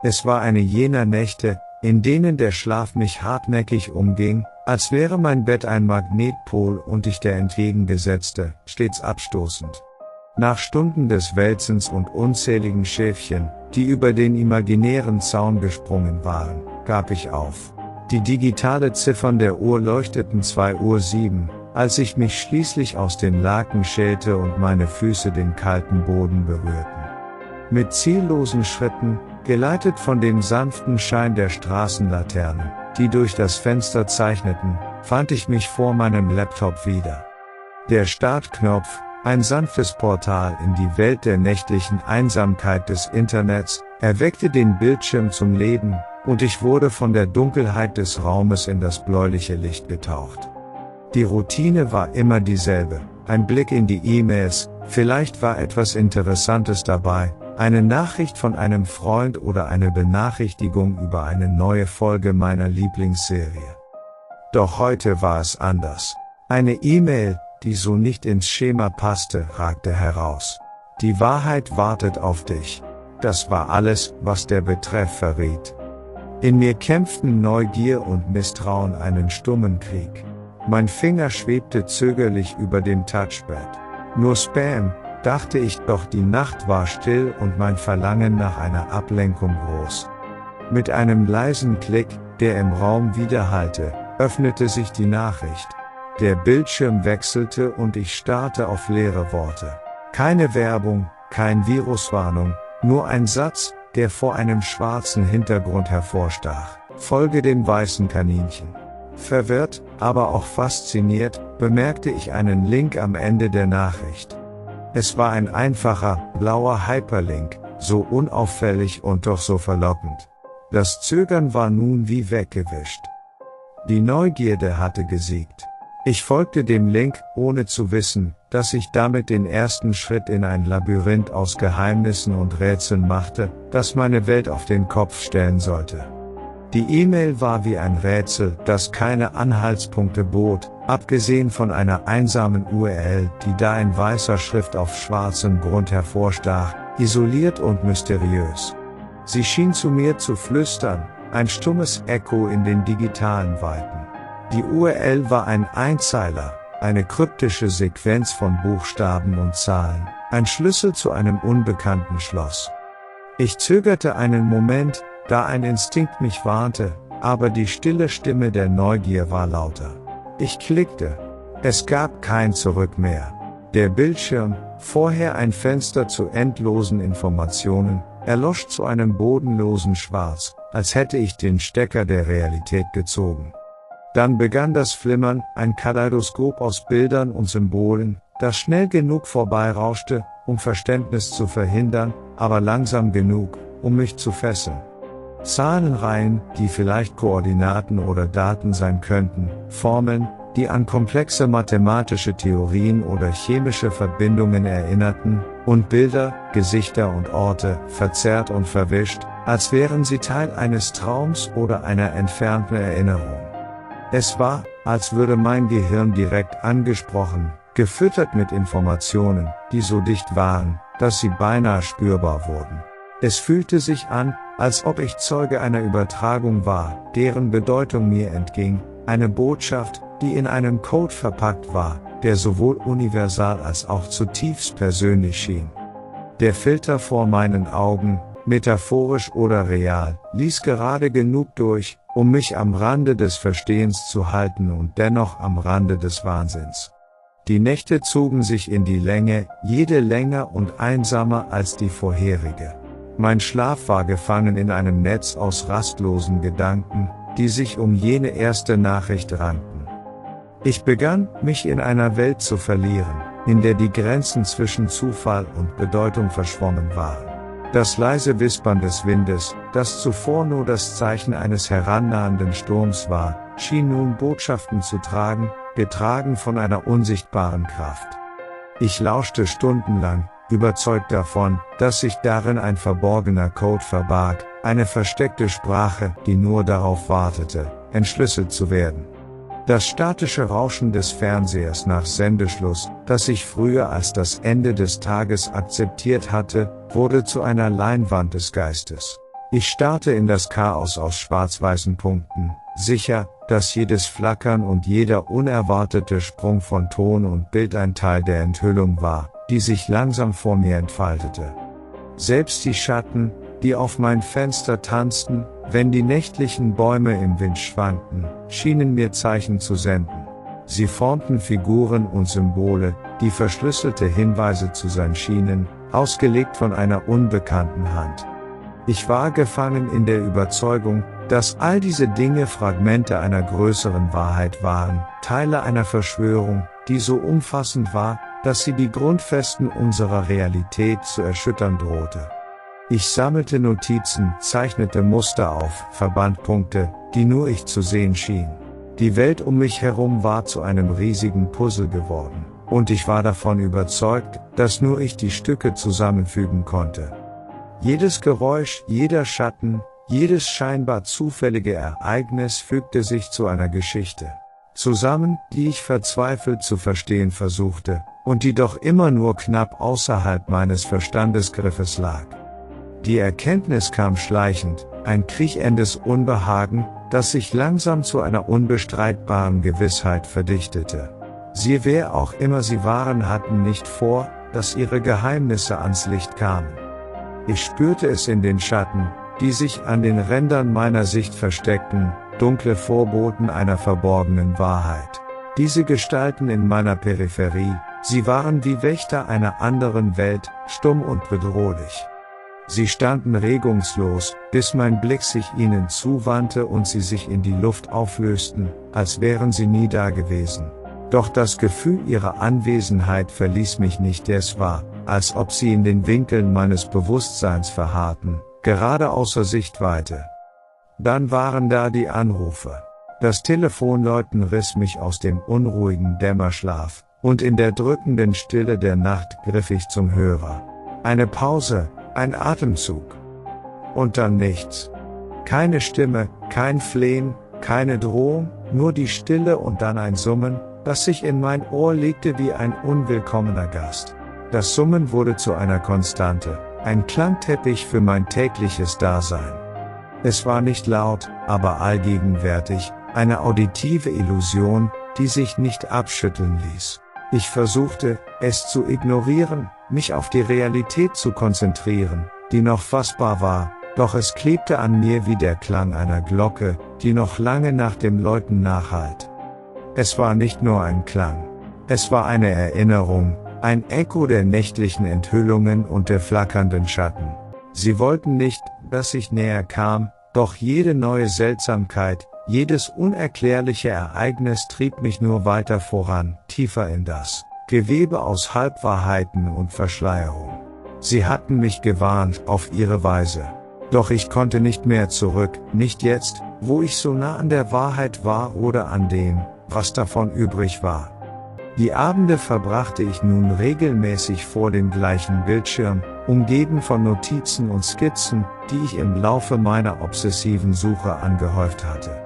Es war eine jener Nächte, in denen der Schlaf mich hartnäckig umging, als wäre mein Bett ein Magnetpol und ich der entgegengesetzte, stets abstoßend. Nach Stunden des Wälzens und unzähligen Schäfchen, die über den imaginären Zaun gesprungen waren, gab ich auf. Die digitale Ziffern der Uhr leuchteten 2:07 Uhr, als ich mich schließlich aus den Laken schälte und meine Füße den kalten Boden berührten. Mit ziellosen Schritten, geleitet von dem sanften Schein der Straßenlaternen, die durch das Fenster zeichneten, fand ich mich vor meinem Laptop wieder. Der Startknopf, ein sanftes Portal in die Welt der nächtlichen Einsamkeit des Internets, erweckte den Bildschirm zum Leben, und ich wurde von der Dunkelheit des Raumes in das bläuliche Licht getaucht. Die Routine war immer dieselbe, ein Blick in die E-Mails, vielleicht war etwas Interessantes dabei, eine Nachricht von einem Freund oder eine Benachrichtigung über eine neue Folge meiner Lieblingsserie. Doch heute war es anders. Eine E-Mail, die so nicht ins Schema passte, ragte heraus. Die Wahrheit wartet auf dich. Das war alles, was der Betreff verriet. In mir kämpften Neugier und Misstrauen einen stummen Krieg. Mein Finger schwebte zögerlich über dem Touchpad. Nur Spam, dachte ich, doch die Nacht war still und mein Verlangen nach einer Ablenkung groß. Mit einem leisen Klick, der im Raum widerhallte, öffnete sich die Nachricht. Der Bildschirm wechselte und ich starrte auf leere Worte. Keine Werbung, kein Viruswarnung, nur ein Satz, der vor einem schwarzen Hintergrund hervorstach. Folge dem weißen Kaninchen. Verwirrt, aber auch fasziniert, bemerkte ich einen Link am Ende der Nachricht. Es war ein einfacher, blauer Hyperlink, so unauffällig und doch so verlockend. Das Zögern war nun wie weggewischt. Die Neugierde hatte gesiegt. Ich folgte dem Link, ohne zu wissen, dass ich damit den ersten Schritt in ein Labyrinth aus Geheimnissen und Rätseln machte, das meine Welt auf den Kopf stellen sollte. Die E-Mail war wie ein Rätsel, das keine Anhaltspunkte bot, abgesehen von einer einsamen URL, die da in weißer Schrift auf schwarzem Grund hervorstach, isoliert und mysteriös. Sie schien zu mir zu flüstern, ein stummes Echo in den digitalen Weiten. Die URL war ein Einzeiler, eine kryptische Sequenz von Buchstaben und Zahlen, ein Schlüssel zu einem unbekannten Schloss. Ich zögerte einen Moment, da ein Instinkt mich warnte, aber die stille Stimme der Neugier war lauter. Ich klickte. Es gab kein Zurück mehr. Der Bildschirm, vorher ein Fenster zu endlosen Informationen, erlosch zu einem bodenlosen Schwarz, als hätte ich den Stecker der Realität gezogen. Dann begann das Flimmern, ein Kaleidoskop aus Bildern und Symbolen, das schnell genug vorbeirauschte, um Verständnis zu verhindern, aber langsam genug, um mich zu fesseln. Zahlenreihen, die vielleicht Koordinaten oder Daten sein könnten, Formeln, die an komplexe mathematische Theorien oder chemische Verbindungen erinnerten, und Bilder, Gesichter und Orte, verzerrt und verwischt, als wären sie Teil eines Traums oder einer entfernten Erinnerung. Es war, als würde mein Gehirn direkt angesprochen, gefüttert mit Informationen, die so dicht waren, dass sie beinahe spürbar wurden. Es fühlte sich an, als ob ich Zeuge einer Übertragung war, deren Bedeutung mir entging, eine Botschaft, die in einem Code verpackt war, der sowohl universal als auch zutiefst persönlich schien. Der Filter vor meinen Augen, metaphorisch oder real, ließ gerade genug durch, um mich am Rande des Verstehens zu halten und dennoch am Rande des Wahnsinns. Die Nächte zogen sich in die Länge, jede länger und einsamer als die vorherige. Mein Schlaf war gefangen in einem Netz aus rastlosen Gedanken, die sich um jene erste Nachricht rankten. Ich begann, mich in einer Welt zu verlieren, in der die Grenzen zwischen Zufall und Bedeutung verschwommen waren. Das leise Wispern des Windes, das zuvor nur das Zeichen eines herannahenden Sturms war, schien nun Botschaften zu tragen, getragen von einer unsichtbaren Kraft. Ich lauschte stundenlang, überzeugt davon, dass sich darin ein verborgener Code verbarg, eine versteckte Sprache, die nur darauf wartete, entschlüsselt zu werden. Das statische Rauschen des Fernsehers nach Sendeschluss, das ich früher als das Ende des Tages akzeptiert hatte, wurde zu einer Leinwand des Geistes. Ich starrte in das Chaos aus schwarz-weißen Punkten, sicher, dass jedes Flackern und jeder unerwartete Sprung von Ton und Bild ein Teil der Enthüllung war, die sich langsam vor mir entfaltete. Selbst die Schatten, die auf mein Fenster tanzten, wenn die nächtlichen Bäume im Wind schwankten, schienen mir Zeichen zu senden. Sie formten Figuren und Symbole, die verschlüsselte Hinweise zu sein schienen, ausgelegt von einer unbekannten Hand. Ich war gefangen in der Überzeugung, dass all diese Dinge Fragmente einer größeren Wahrheit waren, Teile einer Verschwörung, die so umfassend war, dass sie die Grundfesten unserer Realität zu erschüttern drohte. Ich sammelte Notizen, zeichnete Muster auf, verband Punkte, die nur ich zu sehen schien. Die Welt um mich herum war zu einem riesigen Puzzle geworden, und ich war davon überzeugt, dass nur ich die Stücke zusammenfügen konnte. Jedes Geräusch, jeder Schatten, jedes scheinbar zufällige Ereignis fügte sich zu einer Geschichte zusammen, die ich verzweifelt zu verstehen versuchte, und die doch immer nur knapp außerhalb meines Verstandesgriffes lag. Die Erkenntnis kam schleichend, ein kriechendes Unbehagen, das sich langsam zu einer unbestreitbaren Gewissheit verdichtete. Sie, wer auch immer sie waren, hatten nicht vor, dass ihre Geheimnisse ans Licht kamen. Ich spürte es in den Schatten, die sich an den Rändern meiner Sicht versteckten, dunkle Vorboten einer verborgenen Wahrheit. Diese Gestalten in meiner Peripherie, sie waren wie Wächter einer anderen Welt, stumm und bedrohlich. Sie standen regungslos, bis mein Blick sich ihnen zuwandte und sie sich in die Luft auflösten, als wären sie nie dagewesen. Doch das Gefühl ihrer Anwesenheit verließ mich nicht, es war, als ob sie in den Winkeln meines Bewusstseins verharrten, gerade außer Sichtweite. Dann waren da die Anrufe. Das Telefonläuten riss mich aus dem unruhigen Dämmerschlaf, und in der drückenden Stille der Nacht griff ich zum Hörer. Eine Pause, ein Atemzug. Und dann nichts. Keine Stimme, kein Flehen, keine Drohung, nur die Stille und dann ein Summen, das sich in mein Ohr legte wie ein unwillkommener Gast. Das Summen wurde zu einer Konstante, ein Klangteppich für mein tägliches Dasein. Es war nicht laut, aber allgegenwärtig, eine auditive Illusion, die sich nicht abschütteln ließ. Ich versuchte, es zu ignorieren, mich auf die Realität zu konzentrieren, die noch fassbar war, doch es klebte an mir wie der Klang einer Glocke, die noch lange nach dem Läuten nachhallt. Es war nicht nur ein Klang. Es war eine Erinnerung, ein Echo der nächtlichen Enthüllungen und der flackernden Schatten. Sie wollten nicht, dass ich näher kam, doch jede neue Seltsamkeit, jedes unerklärliche Ereignis trieb mich nur weiter voran, tiefer in das Gewebe aus Halbwahrheiten und Verschleierung. Sie hatten mich gewarnt, auf ihre Weise. Doch ich konnte nicht mehr zurück, nicht jetzt, wo ich so nah an der Wahrheit war oder an dem, was davon übrig war. Die Abende verbrachte ich nun regelmäßig vor dem gleichen Bildschirm, umgeben von Notizen und Skizzen, die ich im Laufe meiner obsessiven Suche angehäuft hatte.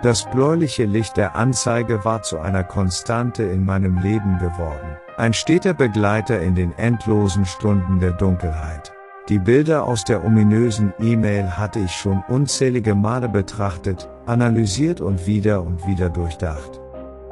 Das bläuliche Licht der Anzeige war zu einer Konstante in meinem Leben geworden, ein steter Begleiter in den endlosen Stunden der Dunkelheit. Die Bilder aus der ominösen E-Mail hatte ich schon unzählige Male betrachtet, analysiert und wieder durchdacht.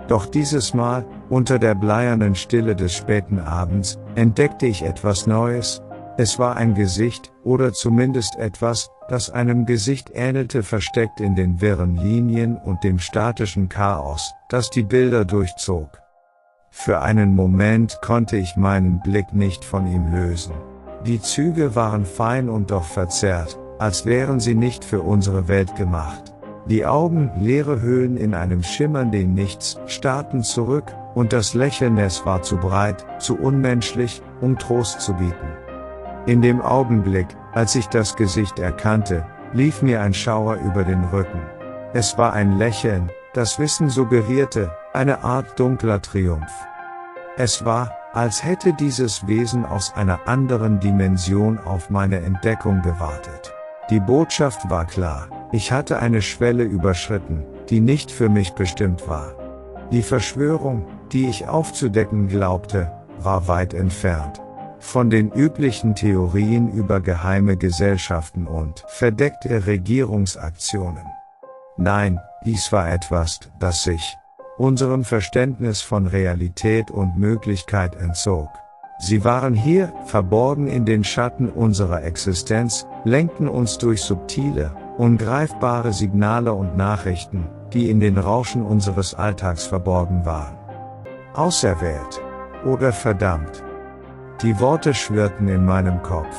Doch dieses Mal, unter der bleiernen Stille des späten Abends, entdeckte ich etwas Neues. Es war ein Gesicht, oder zumindest etwas, das einem Gesicht ähnelte, versteckt in den wirren Linien und dem statischen Chaos, das die Bilder durchzog. Für einen Moment konnte ich meinen Blick nicht von ihm lösen. Die Züge waren fein und doch verzerrt, als wären sie nicht für unsere Welt gemacht. Die Augen, leere Höhlen in einem schimmernden Nichts, starrten zurück, und das Lächeln, es war zu breit, zu unmenschlich, um Trost zu bieten. In dem Augenblick, als ich das Gesicht erkannte, lief mir ein Schauer über den Rücken. Es war ein Lächeln, das Wissen suggerierte, eine Art dunkler Triumph. Es war, als hätte dieses Wesen aus einer anderen Dimension auf meine Entdeckung gewartet. Die Botschaft war klar. Ich hatte eine Schwelle überschritten, die nicht für mich bestimmt war. Die Verschwörung, die ich aufzudecken glaubte, war weit entfernt. von den üblichen Theorien über geheime Gesellschaften und verdeckte Regierungsaktionen. Nein, dies war etwas, das sich unserem Verständnis von Realität und Möglichkeit entzog. Sie waren hier, verborgen in den Schatten unserer Existenz, lenkten uns durch subtile, ungreifbare Signale und Nachrichten, die in den Rauschen unseres Alltags verborgen waren. Auserwählt oder verdammt. Die Worte schwirrten in meinem Kopf.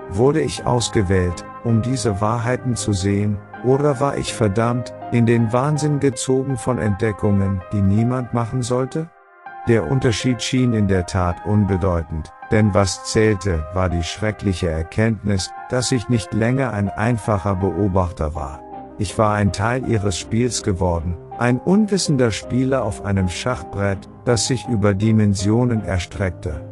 Wurde ich ausgewählt, um diese Wahrheiten zu sehen, oder war ich verdammt, in den Wahnsinn gezogen von Entdeckungen, die niemand machen sollte? Der Unterschied schien in der Tat unbedeutend, denn was zählte, war die schreckliche Erkenntnis, dass ich nicht länger ein einfacher Beobachter war. Ich war ein Teil ihres Spiels geworden, ein unwissender Spieler auf einem Schachbrett, das sich über Dimensionen erstreckte.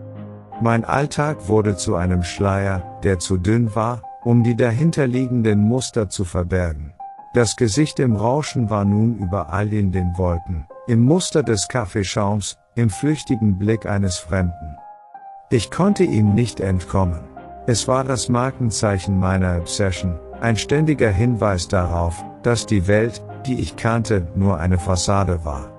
Mein Alltag wurde zu einem Schleier, der zu dünn war, um die dahinterliegenden Muster zu verbergen. Das Gesicht im Rauschen war nun überall in den Wolken, im Muster des Kaffeeschaums, im flüchtigen Blick eines Fremden. Ich konnte ihm nicht entkommen. Es war das Markenzeichen meiner Obsession, ein ständiger Hinweis darauf, dass die Welt, die ich kannte, nur eine Fassade war.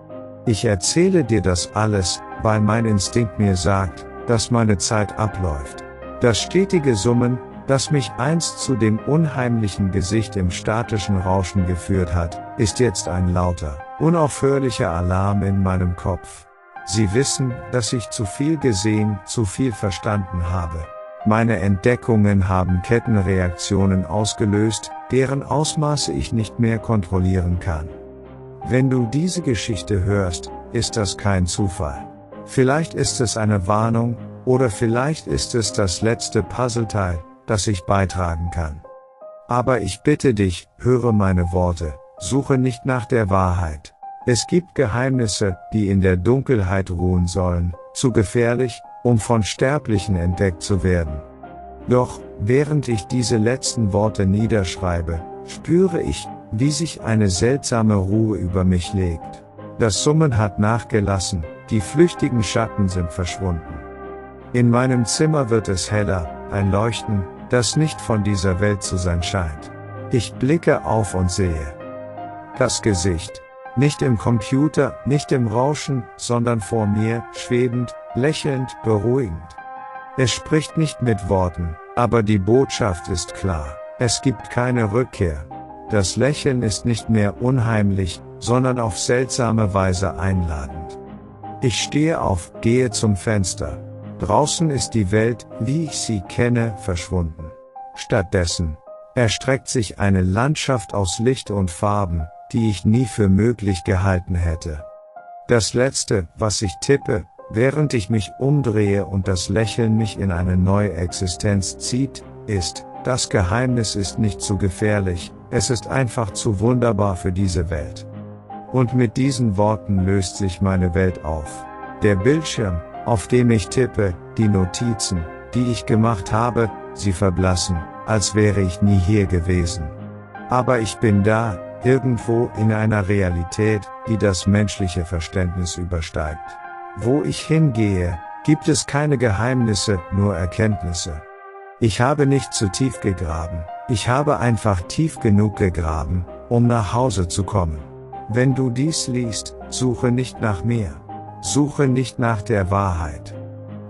Ich erzähle dir das alles, weil mein Instinkt mir sagt, dass meine Zeit abläuft. Das stetige Summen, das mich einst zu dem unheimlichen Gesicht im statischen Rauschen geführt hat, ist jetzt ein lauter, unaufhörlicher Alarm in meinem Kopf. Sie wissen, dass ich zu viel gesehen, zu viel verstanden habe. Meine Entdeckungen haben Kettenreaktionen ausgelöst, deren Ausmaße ich nicht mehr kontrollieren kann. Wenn du diese Geschichte hörst, ist das kein Zufall. Vielleicht ist es eine Warnung, oder vielleicht ist es das letzte Puzzleteil, das ich beitragen kann. Aber ich bitte dich, höre meine Worte, suche nicht nach der Wahrheit. Es gibt Geheimnisse, die in der Dunkelheit ruhen sollen, zu gefährlich, um von Sterblichen entdeckt zu werden. Doch, während ich diese letzten Worte niederschreibe, spüre ich, wie sich eine seltsame Ruhe über mich legt. Das Summen hat nachgelassen, die flüchtigen Schatten sind verschwunden. In meinem Zimmer wird es heller, ein Leuchten, das nicht von dieser Welt zu sein scheint. Ich blicke auf und sehe das Gesicht. Nicht im Computer, nicht im Rauschen, sondern vor mir, schwebend, lächelnd, beruhigend. Es spricht nicht mit Worten, aber die Botschaft ist klar. Es gibt keine Rückkehr. Das Lächeln ist nicht mehr unheimlich, sondern auf seltsame Weise einladend. Ich stehe auf, gehe zum Fenster. Draußen ist die Welt, wie ich sie kenne, verschwunden. Stattdessen erstreckt sich eine Landschaft aus Licht und Farben, die ich nie für möglich gehalten hätte. Das Letzte, was ich tippe, während ich mich umdrehe und das Lächeln mich in eine neue Existenz zieht, ist: Das Geheimnis ist nicht zu gefährlich, es ist einfach zu wunderbar für diese Welt. Und mit diesen Worten löst sich meine Welt auf. Der Bildschirm, auf dem ich tippe, die Notizen, die ich gemacht habe, sie verblassen, als wäre ich nie hier gewesen. Aber ich bin da, irgendwo in einer Realität, die das menschliche Verständnis übersteigt. Wo ich hingehe, gibt es keine Geheimnisse, nur Erkenntnisse. Ich habe nicht zu tief gegraben, ich habe einfach tief genug gegraben, um nach Hause zu kommen. Wenn du dies liest, suche nicht nach mir. Suche nicht nach der Wahrheit.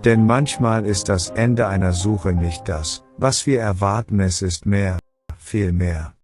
Denn manchmal ist das Ende einer Suche nicht das, was wir erwarten, es ist mehr, viel mehr.